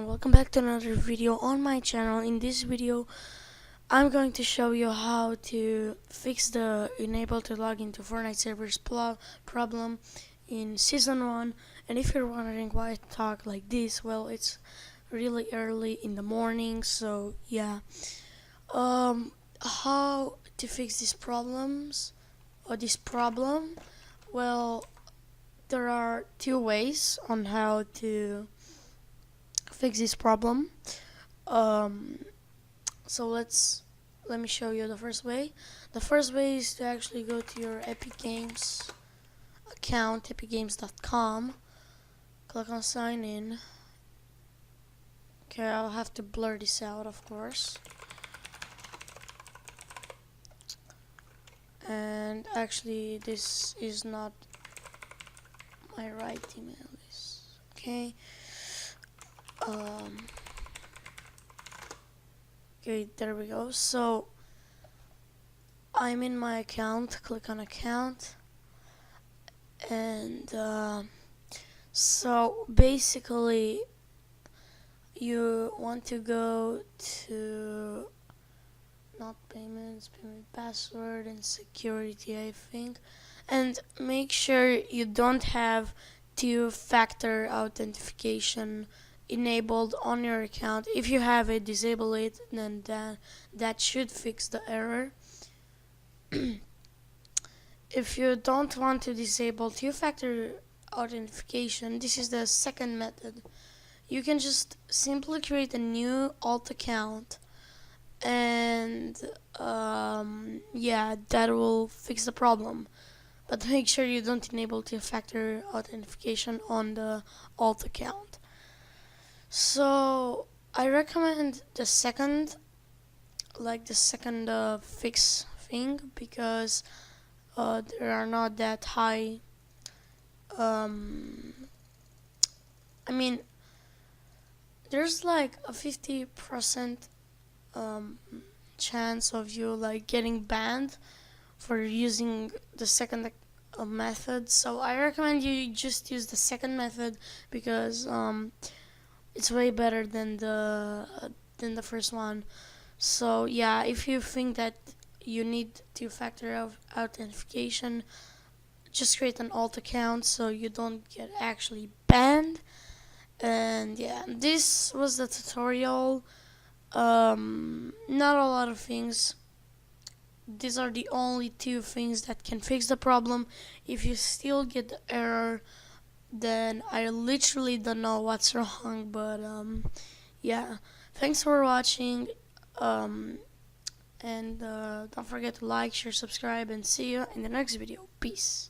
welcome back to another video on my channel. In this video I'm going to show you how to fix the unable to log into Fortnite servers problem in season 1. And if you're wondering why I talk like this, well, it's really early in the morning, so yeah. How to fix these problems or this problem? Well, there are two ways on how to fix this problem. So let me show you the first way. The first way is to actually go to your Epic Games account, epicgames.com, click on sign in. Okay, I'll have to blur this out, of course. And actually this is not my right email. Okay. Okay, there we go. So I'm in my account, click on account, and so basically you want to go to not payments, payment password, and security, I think, and make sure you don't have two-factor authentication enabled on your account. If you have it, disable it, then that should fix the error. If you don't want to disable two-factor authentication, this is the second method. You can just simply create a new alt account, and yeah, that will fix the problem. But make sure you don't enable two-factor authentication on the alt account. So I recommend the second, fix thing, because there are not that high. I mean, there's like a 50% chance of you like getting banned for using the second method. So I recommend you just use the second method, because it's way better than the first one. So yeah, if you think that you need two-factor authentication, just create an alt account so you don't get actually banned. And yeah, this was the tutorial. Not a lot of things. These are the only two things that can fix the problem. If you still get the error, then I literally don't know what's wrong. But yeah, thanks for watching, and don't forget to like, share, subscribe, and see you in the next video. Peace.